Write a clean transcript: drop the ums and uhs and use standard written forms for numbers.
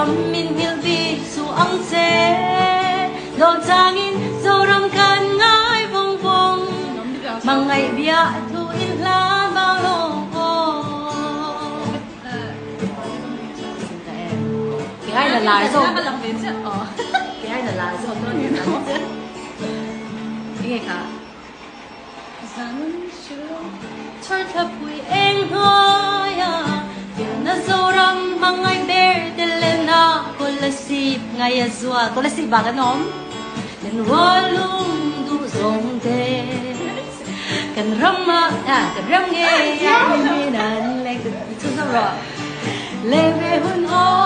ram min hil bi su ang se do changin zo ram kan ngai vong vong mangai bia thu in la bao long cái ai là lại rồi cái ai là lại rồi tôi nhìn lắm cái gì cả thôi thật vui em thôi à na zoram mangai ber delena kolasip ngaya zua kolasip ba ganom len walum du zong te kan ramma kan ram nge minan le tu sam ro le ve hun o